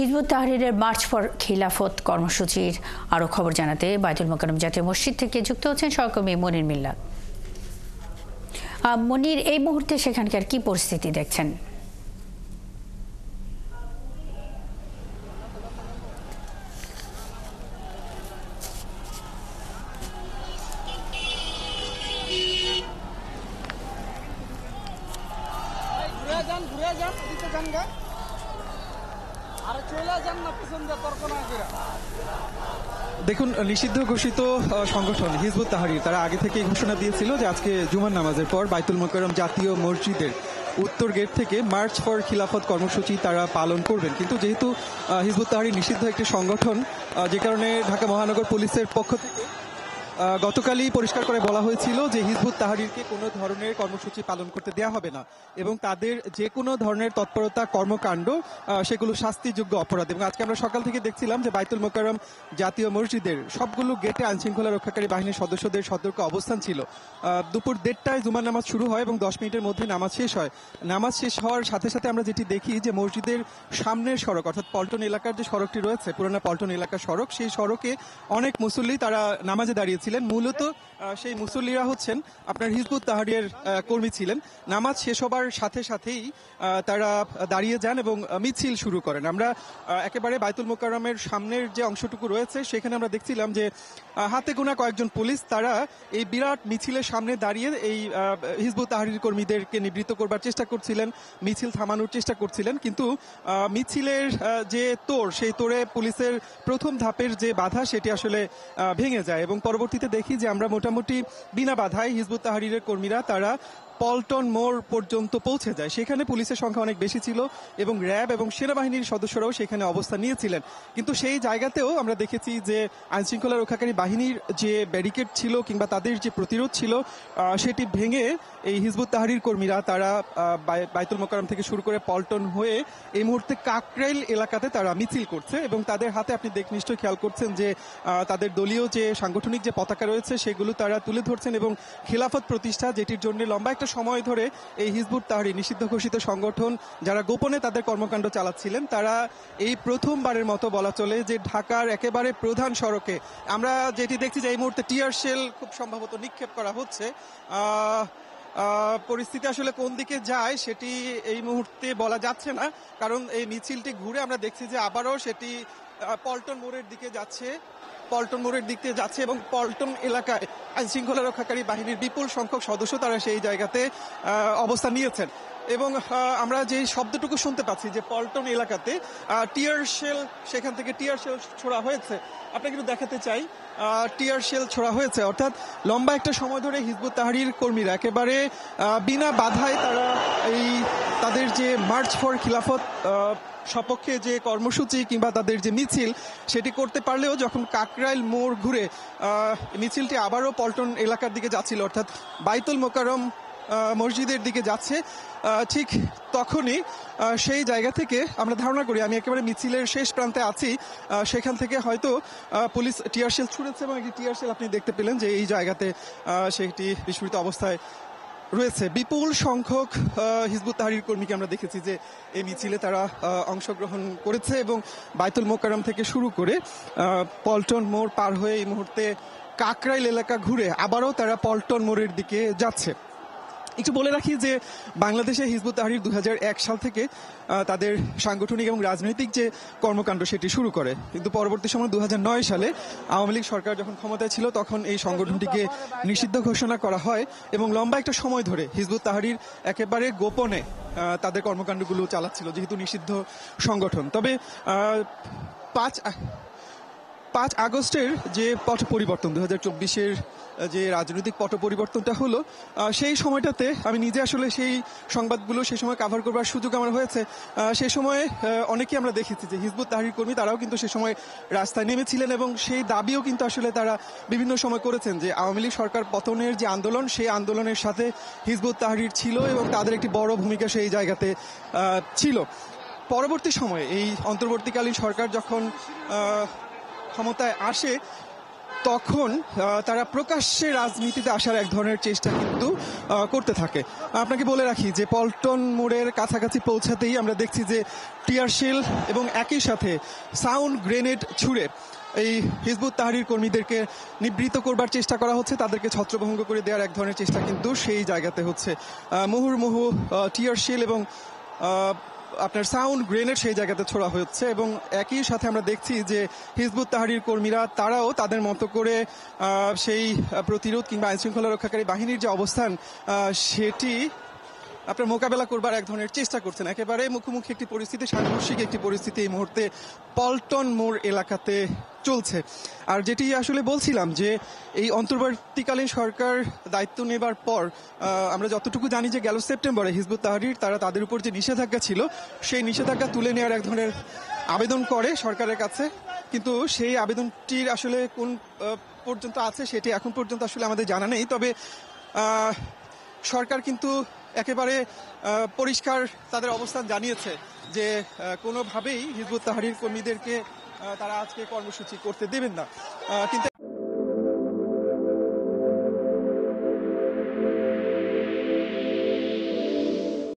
Hizb ut তাহরীরের March for খিলাফত কর্মসূচির আরও খবর জানাতে বায়তুল মোকাররম জাতীয় মসজিদ থেকে যুক্ত হচ্ছেন সহকর্মী মনির মিল্লাত। মনির, এই মুহূর্তে সেখানকার কি পরিস্থিতি দেখছেন? দেখুন, নিষিদ্ধ ঘোষিত সংগঠন হিজবুত তাহরীর তারা আগে থেকে ঘোষণা দিয়েছিল যে আজকে জুমার নামাজের পর বায়তুল মোকাররম জাতীয় মসজিদের উত্তর গেট থেকে মার্চ ফর খিলাফত কর্মসূচি তারা পালন করবেন। কিন্তু যেহেতু হিজবুত তাহরীর নিষিদ্ধ একটি সংগঠন, যে কারণে ঢাকা মহানগর পুলিশের পক্ষ থেকে গতকালই পরিষ্কার করে বলা হয়েছিল যে হিজবুত তাহরীরকে কোনো ধরনের কর্মসূচি পালন করতে দেওয়া হবে না এবং তাদের যে কোনো ধরনের তৎপরতা কর্মকাণ্ড সেগুলো শাস্তিযোগ্য অপরাধ। এবং আজকে আমরা সকাল থেকে দেখছিলাম যে বায়তুল মোকাররম জাতীয় মসজিদের সবগুলো গেটে আইনশৃঙ্খলা রক্ষাকারী বাহিনীর সদস্যদের সতর্ক অবস্থান ছিল। দুপুর 1:30টায় জুমার নামাজ শুরু হয় এবং 10 মিনিটের মধ্যে নামাজ শেষ হয়। নামাজ শেষ হওয়ার সাথে সাথে আমরা যেটি দেখি যে মসজিদের সামনের সড়ক, অর্থাৎ পল্টন এলাকার যে সড়কটি রয়েছে, পুরোনো পল্টন এলাকার সড়ক, সেই সড়কে অনেক মুসল্লি তারা নামাজে দাঁড়িয়েছিলেন। মূলত সেই মুসল্লিরা হচ্ছেন আপনার হিজবুত তাহরীরের কর্মী ছিলেন। নামাজ শেষ হবার সাথে সাথেই তারা দাঁড়িয়ে যান এবং মিছিল শুরু করেন। আমরা একেবারে বায়তুল মোকাররমের সামনের যে অংশটুকু রয়েছে সেখানে আমরা দেখছিলাম যে হাতে গোনা কয়েকজন পুলিশ তারা এই বিরাট মিছিলের সামনে দাঁড়িয়ে এই হিজবুত তাহরীর কর্মীদেরকে নিবৃত্ত করবার চেষ্টা করছিলেন, মিছিল থামানোর চেষ্টা করছিলেন। কিন্তু মিছিলের যে তোড়, সেই তোড়ে পুলিশের প্রথম ধাপের যে বাধা সেটি আসলে ভেঙে যায় এবং পরবর্তীতে দেখি যে আমরা মোটামুটি বিনা বাধায় হিজবুত তাহরীরের কর্মীরা তারা পল্টন মোড় পর্যন্ত পৌঁছে যায়। সেখানে পুলিশের সংখ্যা অনেক বেশি ছিল এবং র্যাব এবং সেনাবাহিনীর সদস্যরাও সেখানে অবস্থান নিয়েছিলেন। কিন্তু সেই জায়গাতেও আমরা দেখেছি যে আইনশৃঙ্খলা রক্ষাকারী বাহিনীর যে ব্যারিকেড ছিল কিংবা তাদের যে প্রতিরোধ ছিল সেটি ভেঙে এই হিজবুত তাহরীর কর্মীরা তারা বায়তুল মোকাররম থেকে শুরু করে পল্টন হয়ে এই মুহূর্তে কাকরাইল এলাকাতে তারা মিছিল করছে এবং তাদের হাতে আপনি নিশ্চয়ই খেয়াল করছেন যে তাদের দলীয় যে সাংগঠনিক যে পতাকা রয়েছে সেগুলো তারা তুলে ধরছেন এবং খিলাফত প্রতিষ্ঠা, যেটির জন্য লম্বা একটা সময় ধরে এই হিজবুত তাহরীর নিষিদ্ধ ঘোষিত সংগঠন যারা গোপনে তাদের কর্মকাণ্ড চালাচ্ছিলেন, তারা এই প্রথমবারের মতো বলা চলে যে ঢাকার একেবারে প্রধান সড়কে আমরা যেটি দেখছি যে এই মুহূর্তে টিয়ার শেল খুব সম্ভবত নিক্ষেপ করা হচ্ছে। পরিস্থিতি আসলে কোন দিকে যায় সেটি এই মুহূর্তে বলা যাচ্ছে না, কারণ এই মিছিলটি ঘুরে আমরা দেখছি যে আবারও সেটি পল্টন মোড়ের দিকে যাচ্ছে এবং পল্টন এলাকায় আইনশৃঙ্খলা রক্ষাকারী বাহিনীর বিপুল সংখ্যক সদস্য তারা সেই জায়গাতে অবস্থান নিয়েছেন এবং আমরা যে শব্দটুকু শুনতে পাচ্ছি যে পল্টন এলাকাতে টিয়ার শেল, সেখান থেকে টিয়ার শেল ছোড়া হয়েছে। আপনাকে একটু দেখাতে চাই, টিয়ার শেল ছোড়া হয়েছে, অর্থাৎ লম্বা একটা সময় ধরে হিজবুত তাহরীর কর্মীরা একেবারে বিনা বাধায় তারা এই তাদের যে মার্চ ফর খিলাফত সপক্ষে যে কর্মসূচি কিংবা তাদের যে মিছিল সেটি করতে পারলেও যখন কাকরাইল মোড় ঘুরে মিছিলটি আবারও পল্টন এলাকার দিকে যাচ্ছিল, অর্থাৎ বায়তুল মোকাররম মসজিদের দিকে যাচ্ছে, ঠিক তখনই সেই জায়গা থেকে আমরা ধারণা করি, আমি একেবারে মিছিলের শেষ প্রান্তে আছি, সেখান থেকে হয়তো পুলিশ টিয়ার শেল ছুড়েছে এবং একটি টিয়ার শেল আপনি দেখতে পেলেন যে এই জায়গাতে সেটি বিস্ফোরিত অবস্থায় রয়েছে। বিপুল সংখ্যক হিজবুত তাহরীর কর্মীকে আমরা দেখেছি যে এই মিছিলে তারা অংশগ্রহণ করেছে এবং বায়তুল মোকাররম থেকে শুরু করে পল্টন মোড় পার হয়ে এই মুহূর্তে কাকরাইল এলাকা ঘুরে আবারও তারা পল্টন মোড়ের দিকে যাচ্ছে। একটু বলে রাখি যে বাংলাদেশে হিজবুত তাহরীর 2001 সাল থেকে তাদের সাংগঠনিক এবং রাজনৈতিক যে কর্মকাণ্ড সেটি শুরু করে, কিন্তু পরবর্তী সময় 2009 সালে আওয়ামী লীগ সরকার যখন ক্ষমতায় ছিল তখন এই সংগঠনটিকে নিষিদ্ধ ঘোষণা করা হয় এবং লম্বা একটা সময় ধরে হিজবুত তাহরীর একেবারে গোপনে তাদের কর্মকাণ্ডগুলো চালাচ্ছিল যেহেতু নিষিদ্ধ সংগঠন। তবে 5 আগস্টের যে পট পরিবর্তন, 2024-এর যে রাজনৈতিক পট পরিবর্তনটা হলো, সেই সময়টাতে আমি নিজে আসলে সেই সংবাদগুলো সেই সময় কাভার করবার সুযোগ আমার হয়েছে। সেই সময়ে অনেকেই আমরা দেখেছি যে হিজবুত তাহরীর কর্মী তারাও কিন্তু সে সময় রাস্তায় নেমেছিলেন এবং সেই দাবিও কিন্তু আসলে তারা বিভিন্ন সময় করেছেন যে আওয়ামী লীগ সরকার পতনের যে আন্দোলন, সেই আন্দোলনের সাথে হিজবুত তাহরীর ছিল এবং তাদের একটি বড় ভূমিকা সেই জায়গাতে ছিল। পরবর্তী সময়ে এই অন্তর্বর্তীকালীন সরকার যখন ক্ষমতায় আসে তখন তারা প্রকাশ্যে রাজনীতিতে আসার এক ধরনের চেষ্টা কিন্তু করতে থাকে। আপনাকে বলে রাখি যে পল্টন মোড়ের কাছাকাছি পৌঁছাতেই আমরা দেখছি যে টিয়ার শেল এবং একই সাথে সাউন্ড গ্রেনেড ছুড়ে এই হিজবুত তাহরীর কর্মীদেরকে নিবৃত্ত করবার চেষ্টা করা হচ্ছে, তাদেরকে ছত্রভঙ্গ করে দেওয়ার এক ধরনের চেষ্টা কিন্তু সেই জায়গাতে হচ্ছে। মুহুর্মুহু টিয়ার শেল এবং আপনার সাউন্ড গ্রেনেড সেই জায়গাতে ছোড়া হচ্ছে এবং একই সাথে আমরা দেখছি যে হিজবুত তাহরীর কর্মীরা তারাও তাদের মতো করে সেই প্রতিরোধ কিংবা আইনশৃঙ্খলা রক্ষাকারী বাহিনীর যে অবস্থান সেটি আপনার মোকাবেলা করবার এক ধরনের চেষ্টা করছেন। একেবারে মুখোমুখি একটি পরিস্থিতি, সাংঘর্ষিক একটি পরিস্থিতি এই মুহূর্তে পল্টন মোড় এলাকাতে চলছে। আর যেটি আসলে বলছিলাম যে এই অন্তর্বর্তীকালীন সরকার দায়িত্ব নেবার পর আমরা যতটুকু জানি যে গেল সেপ্টেম্বরে হিজবুত তাহরীর তারা তাদের উপর যে নিষেধাজ্ঞা ছিল সেই নিষেধাজ্ঞা তুলে নেওয়ার এক ধরনের আবেদন করে সরকারের কাছে, কিন্তু সেই আবেদনটির আসলে কোন পর্যন্ত আছে সেটি এখন পর্যন্ত আসলে আমাদের জানা নেই। তবে সরকার কিন্তু একেবারে পরিষ্কার তাদের অবস্থান জানিয়েছে যে কোনোভাবেই হিজবুত তাহরীর কর্মীদেরকে তারা আজকে কর্মসূচি করতে দেবেন না। কিন্তু